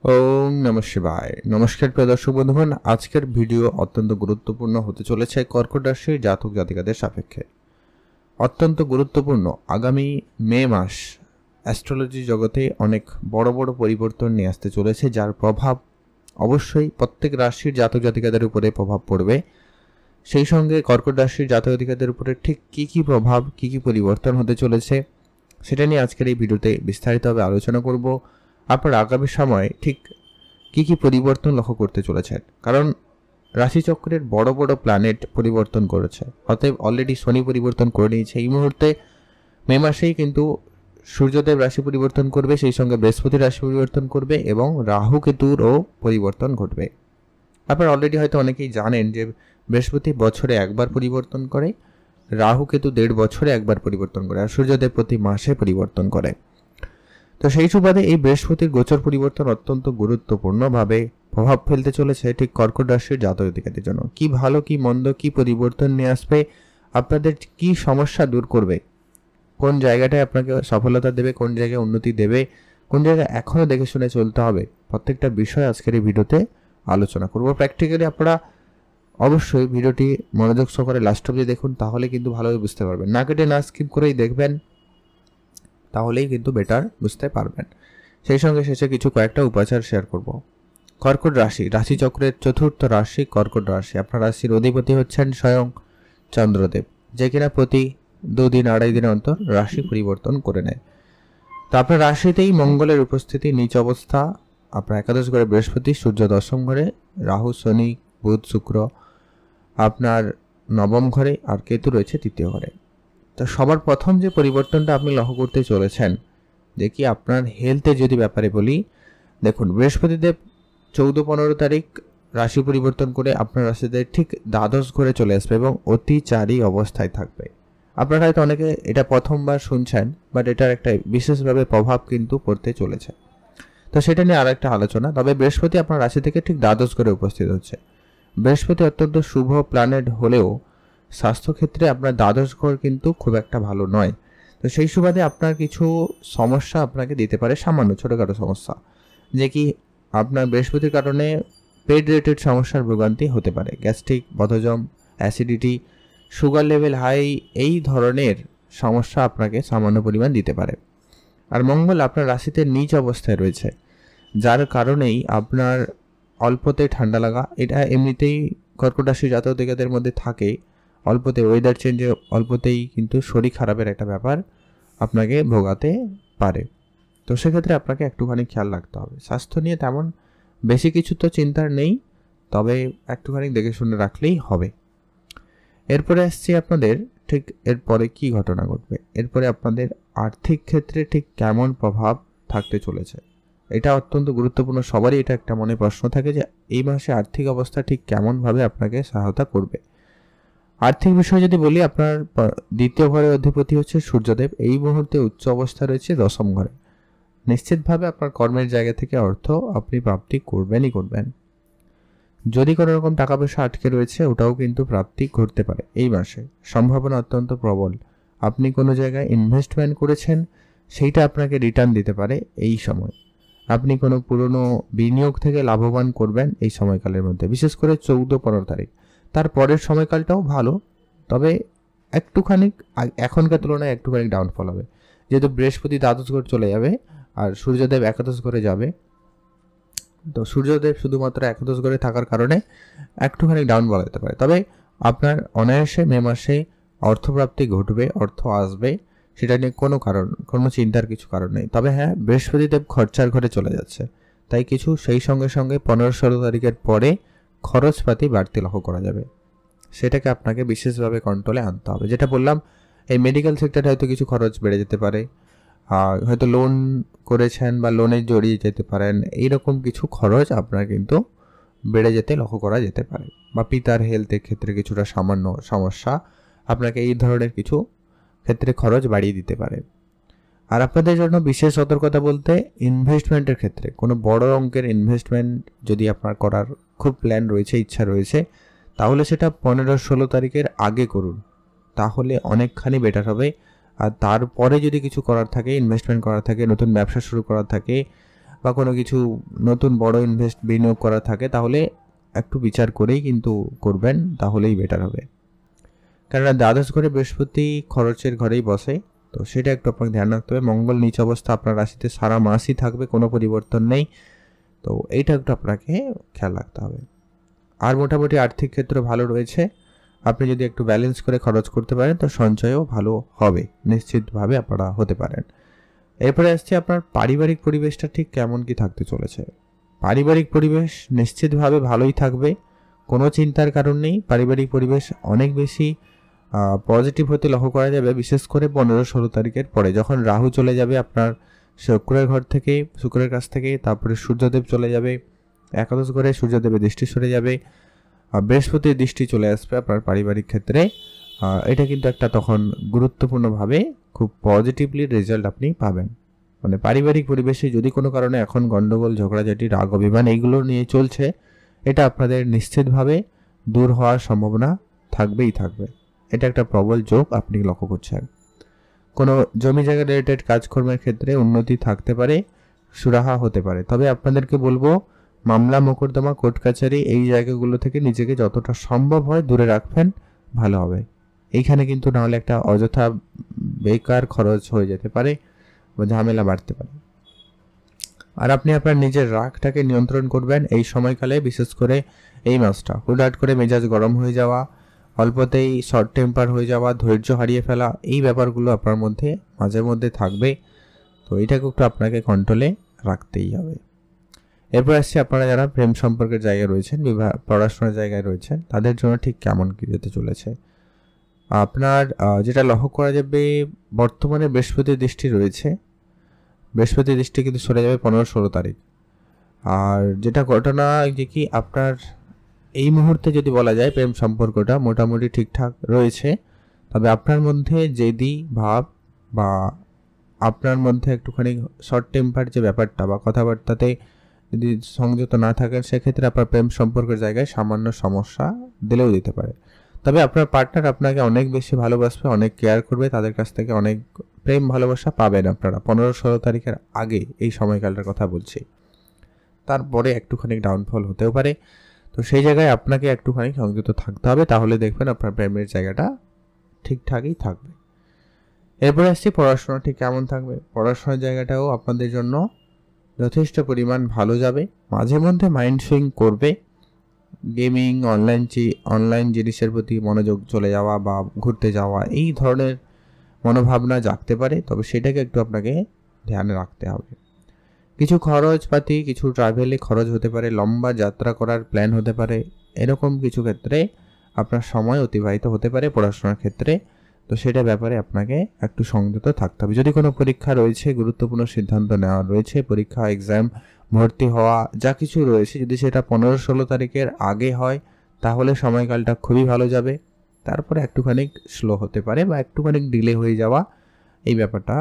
ওম নমঃ শিবায়। নমস্কার প্রিয় দর্শক বন্ধুগণ, আজকের ভিডিও অত্যন্ত গুরুত্বপূর্ণ হতে চলেছে কর্কট রাশির জাতক জাতিকাদের সাপেক্ষে। অত্যন্ত গুরুত্বপূর্ণ। আগামী মে মাস অ্যাস্ট্রোলজি জগতে অনেক বড় বড় পরিবর্তন নিয়ে আসতে চলেছে, যার প্রভাব অবশ্যই প্রত্যেক রাশির জাতক জাতিকাদের উপরে প্রভাব পড়বে। সেই সঙ্গে কর্কট রাশির জাতক জাতিকাদের উপরে ঠিক কী কী প্রভাব, কী কী পরিবর্তন হতে চলেছে সেটা নিয়ে আজকের এই ভিডিওতে বিস্তারিতভাবে আলোচনা করব। আপনার আগামী সময়ে ঠিক কী কী পরিবর্তন লক্ষ্য করতে চলেছেন, কারণ রাশিচক্রের বড় বড় প্ল্যানেট পরিবর্তন করেছে। অতএব অলরেডি শনি পরিবর্তন করে নিয়েছে। এই মুহূর্তে মে মাসেই কিন্তু সূর্যদেব রাশি পরিবর্তন করবে, সেই সঙ্গে বৃহস্পতি রাশি পরিবর্তন করবে এবং রাহু কেতুরও পরিবর্তন ঘটবে। আপনারা অলরেডি হয়তো অনেকেই জানেন যে বৃহস্পতি বছরে একবার পরিবর্তন করে, রাহু কেতু 1.5 বছরে একবার পরিবর্তন করে, আর সূর্যদেব প্রতি মাসে পরিবর্তন করে। তো সেই সুবাদে এই বৃহস্পতির গোচর পরিবর্তন অত্যন্ত গুরুত্বপূর্ণভাবে প্রভাব ফেলতে চলেছে ঠিক কর্কট রাশির জাতক জাতিকাদের জন্য। কি ভালো কি মন্দ, কি পরিবর্তন নিয়ে আসবে, আপনাদের কি সমস্যা দূর করবে, কোন জায়গাটায় আপনাকে সফলতা দেবে, কোন জায়গায় উন্নতি দেবে, কোন জায়গায় এখনও দেখে শুনে চলতে হবে, প্রত্যেকটা বিষয় আজকের এই ভিডিওতে আলোচনা করব। প্র্যাকটিক্যালি আপনারা অবশ্যই ভিডিওটি মনোযোগ সহকারে লাস্ট অবধি দেখুন, তাহলে কিন্তু ভালোভাবে বুঝতে পারবেন। না কেটে না স্কিপ করেই দেখবেন, তাহলেই কিন্তু বেটার বুঝতে পারবেন। সেই সঙ্গে শেষে কিছু কয়েকটা উপাচার শেয়ার করব। কর্কট রাশি, রাশিচক্রের চতুর্থ রাশি কর্কট রাশি। আপনার রাশির অধিপতি হচ্ছেন স্বয়ং চন্দ্রদেব, যে কিনা প্রতি 2 দিন 2.5 দিন অন্তর রাশি পরিবর্তন করে নেয়। তো আপনার রাশিতেই মঙ্গলের উপস্থিতি, নিচ অবস্থা আপনার একাদশ ঘরে বৃহস্পতি, সূর্য দশম ঘরে, রাহু শনি বুধ শুক্র আপনার নবম ঘরে, আর কেতু রয়েছে তৃতীয় ঘরে। তো সবার প্রথম যে পরিবর্তনটা আপনি লক্ষ্য করতে চলেছেন, দেখি আপনার হেলথের যদি ব্যাপারে বলি, দেখুন বৃহস্পতিদেব 14-15 তারিখ রাশি পরিবর্তন করে আপনার রাশিতে ঠিক দ্বাদশ ঘরে চলে আসবে এবং অতিচারী অবস্থায় থাকবে। আপনারা হয়তো অনেকে এটা প্রথমবার শুনছেন, বাট এটার একটা বিশেষভাবে প্রভাব কিন্তু পড়তে চলেছে। তো সেটা নিয়ে আর একটা আলোচনা। তবে বৃহস্পতি আপনার রাশি থেকে ঠিক দ্বাদশ ঘরে উপস্থিত হচ্ছে। বৃহস্পতি অত্যন্ত শুভ প্ল্যানেট হলেও স্বাস্থ্যক্ষেত্রে আপনার দ্বাদশ ঘর কিন্তু খুব একটা ভালো নয়। তো সেই সুবাদে আপনার কিছু সমস্যা আপনাকে দিতে পারে, সামান্য ছোটোখাটো সমস্যা, যে কি আপনার বৃহস্পতির কারণে পেট রিলেটেড সমস্যার ভোগান্তি হতে পারে। গ্যাস্ট্রিক, বদহজম, অ্যাসিডিটি, সুগার লেভেল হাই, এই ধরনের সমস্যা আপনাকে সামান্য পরিমাণ দিতে পারে। আর মঙ্গল আপনার রাশিতে নিচ অবস্থায় রয়েছে, যার কারণেই আপনার অল্পতে ঠান্ডা লাগা, এটা এমনিতেই কর্কট রাশি জাতক জাতিকাদের মধ্যে থাকে। অল্পতে ওয়েদার চেঞ্জে অল্পতেই কিন্তু শরীর খারাপের একটা ব্যাপার আপনাকে ভোগাতে পারে। তো সেক্ষেত্রে আপনাকে একটুখানি খেয়াল রাখতে হবে। স্বাস্থ্য নিয়ে তেমন বেশি কিছু তো চিন্তার নেই, তবে একটুখানি দেখে শুনে রাখলেই হবে। এরপরে আসছি আপনাদের ঠিক এরপরে কি ঘটনা ঘটবে, এরপরে আপনাদের আর্থিক ক্ষেত্রে ঠিক কেমন প্রভাব থাকতে চলেছে। এটা অত্যন্ত গুরুত্বপূর্ণ। সবারই এটা একটা মনে প্রশ্ন থাকে যে এই মাসে আর্থিক অবস্থা ঠিক কেমনভাবে আপনাকে সহায়তা করবে। আর্থিক বিষয় যদি বলি, আপনার দ্বিতীয় ঘরের অধিপতি হচ্ছে সূর্যদেব, এই মুহূর্তে উচ্চ অবস্থা রয়েছে দশম ঘরে। নিশ্চিতভাবে আপনার কর্মের জায়গা থেকে অর্থ আপনি প্রাপ্তি করবেনই করবেন। যদি কোনো রকম টাকা পয়সা আটকে রয়েছে, ওটাও কিন্তু প্রাপ্তি ঘটতে পারে এই মাসে, সম্ভাবনা অত্যন্ত প্রবল। আপনি কোনো জায়গায় ইনভেস্টমেন্ট করেছেন, সেইটা আপনাকে রিটার্ন দিতে পারে এই সময়। আপনি কোনো পুরনো বিনিয়োগ থেকে লাভবান করবেন এই সময়কালের মধ্যে, বিশেষ করে 14-15 তারিখ। তার পরের সময়কালটাও ভালো, তবে একটুখানি এখনকার তুলনায় একটুখানি ডাউনফল হবে, যেহেতু বৃহস্পতি দ্বাদশ ঘরে চলে যাবে আর সূর্যদেব একাদশ ঘরে যাবে। তো সূর্যদেব শুধুমাত্র একাদশ ঘরে থাকার কারণে একটুখানি ডাউন বলা যেতে পারে। তবে আপনার অনায়াসে মে মাসে অর্থপ্রাপ্তি ঘটবে, অর্থ আসবে, সেটা নিয়ে কোনো চিন্তার কিছু কারণ নেই। তবে হ্যাঁ, বৃহস্পতিদেব খরচার ঘরে চলে যাচ্ছে, তাই কিছু সেই সঙ্গে সঙ্গে 15-16 তারিখের পরে খরচপাতি বাড়তি লক্ষ্য করা যাবে। সেটাকে আপনাকে বিশেষভাবে কন্ট্রোলে আনতে হবে। যেটা বললাম, এই মেডিকেল সেক্টরে হয়তো কিছু খরচ বেড়ে যেতে পারে, হয়তো লোন করেছেন বা লোনে জড়িয়ে যেতে পারেন, এইরকম কিছু খরচ আপনার কিন্তু বেড়ে যেতে লক্ষ্য করা যেতে পারে। বা পিতার হেলথের ক্ষেত্রে কিছুটা সামান্য সমস্যা আপনাকে এই ধরনের কিছু ক্ষেত্রে খরচ বাড়িয়ে দিতে পারে। আর আপনাদের জন্য বিশেষ সতর্কতা বলতে, ইনভেস্টমেন্টের ক্ষেত্রে কোনো বড় অঙ্কের ইনভেস্টমেন্ট যদি আপনার করার খুব প্ল্যান রয়েছে, ইচ্ছা রয়েছে, তাহলে সেটা 15-16 তারিখের আগে করুন, তাহলে অনেকখানি বেটার হবে। আর তারপরে যদি কিছু করার থাকে, ইনভেস্টমেন্ট করার থাকে, নতুন ব্যবসা শুরু করার থাকে, বা কোনো কিছু নতুন বড় বিনিয়োগ করা থাকে, তাহলে একটু বিচার করেই কিন্তু করবেন, তাহলেই বেটার হবে। কেননা দ্বাদশ ঘরে বৃহস্পতি খরচের ঘরেই বসে, তো সেটা একটু আপনাকে ধ্যান রাখতে হবে। মঙ্গল নিচ অবস্থা আপনার রাশিতে সারা মাসই থাকবে, কোনো পরিবর্তন নেই, তো এইটা একটু আপনাকে খেয়াল রাখতে হবে। আর মোটামুটি আর্থিক ক্ষেত্র ভালো রয়েছে। আপনি যদি একটু ব্যালেন্স করে খরচ করতে পারেন তো সঞ্চয়ও ভালো হবে, নিশ্চিতভাবে আপনারা হতে পারেন। এরপরে আসছে আপনার পারিবারিক পরিবেশটা ঠিক কেমন কি থাকতে চলেছে। পারিবারিক পরিবেশ নিশ্চিতভাবে ভালোই থাকবে, কোনো চিন্তার কারণ নেই। পারিবারিক পরিবেশ অনেক বেশি পজিটিভ হতে লক্ষ্য করা যাবে, বিশেষ করে 15-16 তারিখের পরে, যখন রাহু চলে যাবে আপনার শুক্রের ঘর থেকে, শুক্রের কাছ থেকে, তারপরে সূর্যদেব চলে যাবে একাদশ ঘরে, সূর্যদেবের দৃষ্টি সরে যাবে, বৃহস্পতির দৃষ্টি চলে আসবে আপনার পারিবারিক ক্ষেত্রে। এটা কিন্তু একটা তখন গুরুত্বপূর্ণভাবে খুব পজিটিভলি রেজাল্ট আপনি পাবেন। মানে পারিবারিক পরিবেশে যদি কোনো কারণে এখন গন্ডগোল, ঝগড়াঝাটি, রাগ, অভিমান এইগুলো নিয়ে চলছে, এটা আপনাদের নিশ্চিতভাবে দূর হওয়ার সম্ভাবনা থাকবেই থাকবে। এটা একটা প্রবল যোগ আপনি লক্ষ্য করছেন। কোনো জমি জায়গা রিলেটেড কাজকর্মের ক্ষেত্রে উন্নতি থাকতে পারে, সুরাহা হতে পারে। তবে আপনাদেরকে বলবো, মামলা মোকদ্দমা, কোর্ট কাছারি এই জায়গাগুলো থেকে নিজেকে যতটা সম্ভব হয় দূরে রাখবেন, ভালো হবে। এইখানে কিন্তু নাহলে একটা অযথা বেকার খরচ হয়ে যেতে পারে বা ঝামেলা বাড়তে পারে। আর আপনি আপনার নিজের রাগটাকে নিয়ন্ত্রণ করবেন এই সময়কালে, বিশেষ করে এই মাসটা। হুটহাট করে মেজাজ গরম হয়ে যাওয়া, অল্পতেই শর্ট টেম্পার হয়ে যাওয়া, ধৈর্য হারিয়ে ফেলা, এই ব্যাপারগুলো আপনার মধ্যে মাঝে মধ্যে থাকবে, তো এটাকে একটু আপনাকে কন্ট্রোলে রাখতেই হবে। এরপর আসছে আপনারা যারা প্রেম সম্পর্কের জায়গায় রয়েছেন, পড়াশোনার জায়গায় রয়েছেন, তাদের জন্য ঠিক কেমন কি যেতে চলেছে। আপনার যেটা লক্ষ্য করা যাবে, বর্তমানে বৃহস্পতির দৃষ্টি রয়েছে, বৃহস্পতির দৃষ্টি কিন্তু সরে যাবে 15-16 তারিখ। আর যেটা ঘটনা যে কি, আপনার এই মুহূর্তে যদি বলা যায় প্রেম সম্পর্কটা মোটামুটি ঠিকঠাক রয়েছে, তবে আপনার মধ্যে জেদি ভাব বা আপনার মধ্যে একটুখানি শর্ট টেম্পার যে ব্যাপারটা বা কথাবার্তাতে যদি সংযত না থাকেন, সেক্ষেত্রে আপনার প্রেম সম্পর্কের জায়গায় সামান্য সমস্যা দিলেও দিতে পারে। তবে আপনার পার্টনার আপনাকে অনেক বেশি ভালোবাসবে, অনেক কেয়ার করবে, তাদের কাছ থেকে অনেক প্রেম ভালোবাসা পাবেন আপনারা 15-16 তারিখের আগে, এই সময়কালটার কথা বলছি। তারপরে একটুখানি ডাউনফল হতেও পারে, তো সেই জায়গায় আপনাকে একটুখানি সংযত থাকতে হবে, তাহলে দেখবেন আপনার প্রেমের জায়গাটা ঠিকঠাকই থাকবে। এরপরে আসছি পড়াশোনা ঠিক কেমন থাকবে। পড়াশোনার জায়গাটাও আপনাদের জন্য যথেষ্ট পরিমাণ ভালো যাবে। মাঝে মধ্যে মাইন্ড সুইং করবে, গেমিং, অনলাইন জিনিসের প্রতি মনোযোগ চলে যাওয়া বা ঘুরতে যাওয়া, এই ধরনের মনোভাবনা জাগতে পারে, তবে সেটাকে একটু আপনাকে ধ্যানে রাখতে হবে। কিছু খরচপাতি, কিছু ট্রাভেলে খরচ হতে পারে, লম্বা যাত্রা করার প্ল্যান হতে পারে, এরকম কিছু ক্ষেত্রে আপনার সময় অতিবাহিত হতে পারে পড়াশোনার ক্ষেত্রে, তো সেটা ব্যাপারে আপনাকে একটু সংযত থাকতে হবে। যদি কোনো পরীক্ষা রয়েছে, গুরুত্বপূর্ণ সিদ্ধান্ত নেওয়া রয়েছে, পরীক্ষা, এক্সাম, ভর্তি হওয়া, যা কিছু রয়েছে, যদি সেটা 15-16 তারিখের আগে হয়, তাহলে সময়কালটা খুবই ভালো যাবে। তারপরে একটুখানি স্লো হতে পারে বা একটুখানি ডিলে হয়ে যাওয়া, এই ব্যাপারটা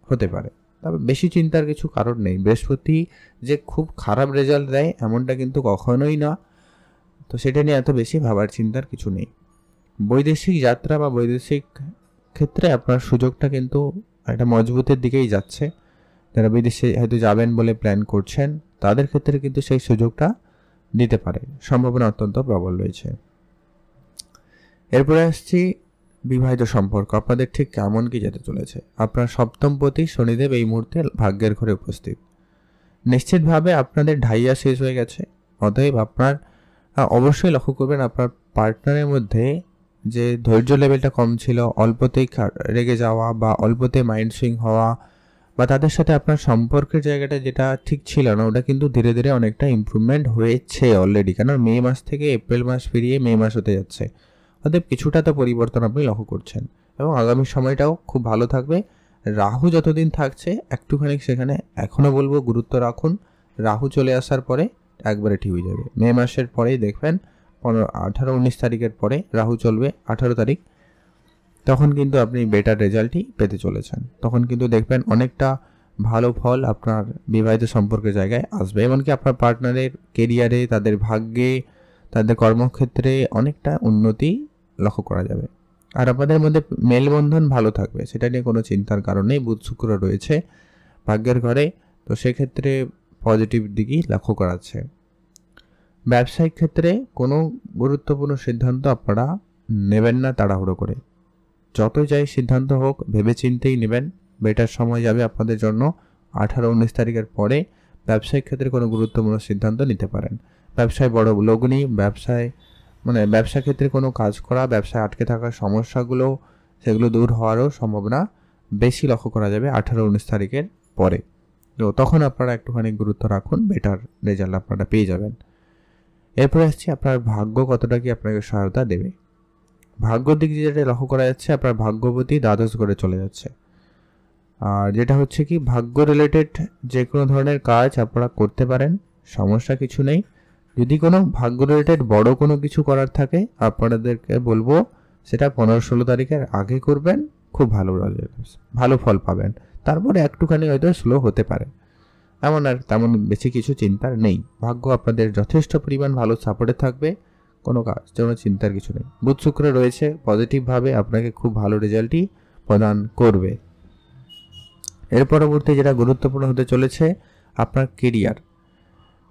হতে পারে। তবে বেশি চিন্তার কিছু কারণ নেই। বৃহস্পতি যে খুব খারাপ রেজাল্ট দেয় এমনটা কিন্তু কখনোই না, তো সেটা নিয়ে এত বেশি ভাবার চিন্তার কিছু নেই। বৈদেশিক যাত্রা বা বৈদেশিক ক্ষেত্রে আপনার সুযোগটা কিন্তু একটা মজবুতের দিকেই যাচ্ছে। যারা বিদেশে হয়তো যাবেন বলে প্ল্যান করছেন, তাদের ক্ষেত্রে কিন্তু সেই সুযোগটা দিতে পারে, সম্ভাবনা অত্যন্ত প্রবল রয়েছে। এরপরে আসছি বিবাহিত সম্পর্ক, আপনাদের ঠিক কেমন কি যেতে চলেছে। আপনার সপ্তমপতি শনিদেব এই মুহূর্তে ভাগ্যের ঘরে উপস্থিত। নিশ্চিতভাবে আপনাদের ঢাইয়া শেষ হয়ে গেছে, অতএব আপনার অবশ্যই লক্ষ্য করবেন আপনার পার্টনারের মধ্যে যে ধৈর্য লেভেলটা কম ছিল, অল্পতেই রেগে যাওয়া বা অল্পতে মাইন্ড সুইং হওয়া, বা তাদের সাথে আপনার সম্পর্কের জায়গাটা যেটা ঠিক ছিল না, ওটা কিন্তু ধীরে ধীরে অনেকটা ইমপ্রুভমেন্ট হয়েছে অলরেডি। কারণ মে মাস থেকে এপ্রিল মাস পেরিয়ে মে মাস হতে যাচ্ছে, অতএব কিছুটা তো পরিবর্তন আপনি লক্ষ্য করছেন, এবং আগামী সময়টাও খুব ভালো থাকবে। রাহু যতদিন থাকছে একটুখানি সেখানে এখনও বলবো গুরুত্ব রাখুন। রাহু চলে আসার পরে একবারে ঠিক হয়ে যাবে। মে মাসের পরেই দেখবেন 18-19 তারিখের পরে রাহু চলবে, 18 তারিখ, তখন কিন্তু আপনি বেটার রেজাল্টই পেতে চলেছেন। তখন কিন্তু দেখবেন অনেকটা ভালো ফল আপনার বিবাহিত সম্পর্কের জায়গায় আসবে, এমনকি আপনার পার্টনারের কেরিয়ারে, তাদের ভাগ্যে, তাদের কর্মক্ষেত্রে অনেকটা উন্নতি লক্ষ্য করা যাবে। আর আপনাদের মধ্যে মেলবন্ধন ভালো থাকবে, সেটা নিয়ে কোনো চিন্তার কারণ নেই। বুধ শুক্র রয়েছে ভাগ্যের ঘরে, তো সেক্ষেত্রে পজিটিভ দিকই লক্ষ্য করা যাচ্ছে। ব্যবসায়িক ক্ষেত্রে কোনো গুরুত্বপূর্ণ সিদ্ধান্ত আপনারা নেবেন না তাড়াহুড়ো করে। যতই যাই সিদ্ধান্ত হোক ভেবেচিন্তেই নেবেন। বেটার সময় যাবে আপনাদের জন্য 18-19 তারিখের পরে ব্যবসায়িক ক্ষেত্রে কোনো গুরুত্বপূর্ণ সিদ্ধান্ত নিতে পারেন। ব্যবসায় বড় লগ্নি, ব্যবসা ক্ষেত্রে কোনো কাজ করা, ব্যবসায় আটকে থাকা সমস্যাগুলো সেগুলো দূর হওয়ারও সম্ভাবনা বেশি লক্ষ্য করা যাবে 18-19 তারিখের পরে। তো তখন আপনারা একটুখানি গুরুত্ব রাখুন, বেটার রেজাল্ট আপনারা পেয়ে যাবেন। এরপরে আসছি আপনার ভাগ্য কতটা কি আপনাকে সহায়তা দেবে। ভাগ্যর দিক যেটা লক্ষ্য করা যাচ্ছে, আপনার ভাগ্যবতী দ্বাদশ ঘরে চলে যাচ্ছে। আর যেটা হচ্ছে কি ভাগ্য রিলেটেড যে কোনো ধরনের কাজ আপনারা করতে পারেন, সমস্যা কিছু নেই। যদি কোনো ভাগ্য রিলেটেড বড় কোনো কিছু করার থাকে আপনাদেরকে বলবো সেটা 15-16 তারিখের আগে করবেন, খুব ভালো ফল পাবেন। তারপরে একটুখানি হয়তো স্লো হতে পারে, তেমন বেশি কিছু চিন্তার নেই। ভাগ্য আপনাদের যথেষ্ট পরিমাণ ভালো সাপোর্টে থাকবে, কোনো কাজ যেন চিন্তার কিছু নেই। বুধ শুক্র রয়েছে, পজিটিভভাবে আপনাকে খুব ভালো রেজাল্টই প্রদান করবে। এর পরবর্তী যেটা গুরুত্বপূর্ণ হতে চলেছে আপনার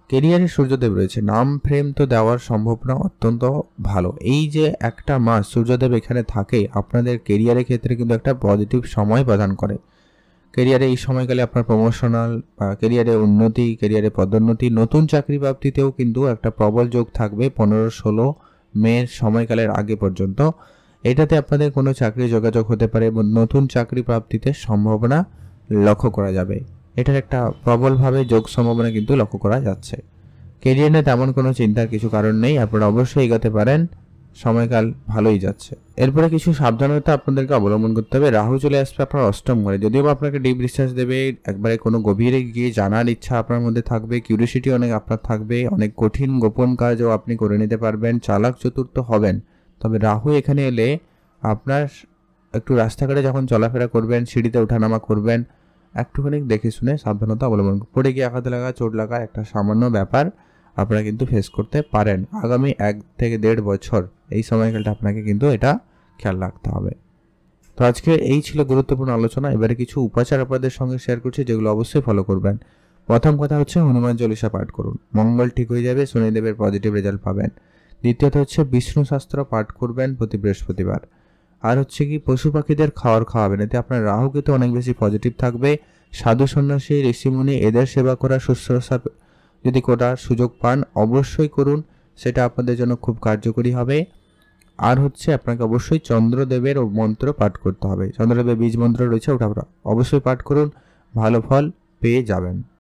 কেরিয়ারে সূর্যদেব রয়েছে। নাম ফ্রেম তো দেওয়ার সম্ভাবনা অত্যন্ত ভালো। এই যে একটা মাস সূর্যদেব এখানে থাকে আপনাদের কেরিয়ারের ক্ষেত্রে কিন্তু একটা পজিটিভ সময় প্রদান করে। কেরিয়ারে এই সময়কালে আপনার প্রমোশনাল বা কেরিয়ারে উন্নতি, কেরিয়ারে পদোন্নতি, নতুন চাকরি প্রাপ্তিতেও কিন্তু একটা প্রবল যোগ থাকবে 15-16 মে সময়কালের আগে পর্যন্ত। এটাতে আপনাদের কোনো চাকরি যোগাযোগ হতে পারে এবং নতুন চাকরি প্রাপ্তিতে সম্ভাবনা লক্ষ্য করা যাবে। এটার একটা প্রবলভাবে যোগ সম্ভাবনা কিন্তু লক্ষ্য করা যাচ্ছে। কেরিয়ার নিয়ে তেমন কোনো চিন্তার কিছু কারণ নেই, আপনারা অবশ্যই এগোতে পারেন, সময়কাল ভালোই যাচ্ছে। এরপরে কিছু সাবধানতা আপনাদেরকে অবলম্বন করতে হবে। রাহু চলে আসবে আপনার অষ্টম ঘরে। যদিও আপনাকে ডিপ রিসার্চ দেবে, একবারে কোনো গভীরে গিয়ে জানার ইচ্ছা আপনার মধ্যে থাকবে, কিউরিওসিটি অনেক আপনার থাকবে, অনেক কঠিন গোপন কাজও আপনি করে নিতে পারবেন, চালাক চতুর্থ হবেন। তবে রাহু এখানে এলে আপনার একটু রাস্তাঘাটে যখন চলাফেরা করবেন, সিঁড়িতে ওঠানামা করবেন, একটুখানি দেখে শুনে সাবধানতা অবলম্বন, পড়ে গিয়ে আঘাত লাগা, চোট লাগা একটা সামান্য ব্যাপার আপনারা কিন্তু ফেস করতে পারেন। আগামী 1 থেকে 1.5 বছর এই সময়কালটা আপনাকে কিন্তু এটা খেয়াল রাখতে হবে। তো আজকে এই ছিল গুরুত্বপূর্ণ আলোচনা। এবারে কিছু উপাচার আপনাদের সঙ্গে শেয়ার করছি যেগুলো অবশ্যই ফলো করবেন। প্রথম কথা হচ্ছে হনুমান চল্লিশা পাঠ করুন, মঙ্গল ঠিক হয়ে যাবে, শনিদেবের পজিটিভ রেজাল্ট পাবেন। দ্বিতীয়ত হচ্ছে বিষ্ণু শাস্ত্র পাঠ করবেন প্রতি বৃহস্পতিবার। আর হচ্ছে কি পশু পাখিদের খাওয়াবেন, এতে আপনার রাহু কিন্তু অনেক বেশি পজিটিভ থাকবে। সাধু সন্ন্যাসী ঋষিমুনি এদের সেবা করা, শুশ্রূষা যদি করার সুযোগ পান অবশ্যই করুন, সেটা আপনাদের জন্য খুব কার্যকরী হবে। আর হচ্ছে আপনাকে অবশ্যই চন্দ্রদেবের মন্ত্র পাঠ করতে হবে। চন্দ্রদেবের বীজ মন্ত্র রয়েছে, ওটা অবশ্যই পাঠ করুন, ভালো ফল পেয়ে যাবেন।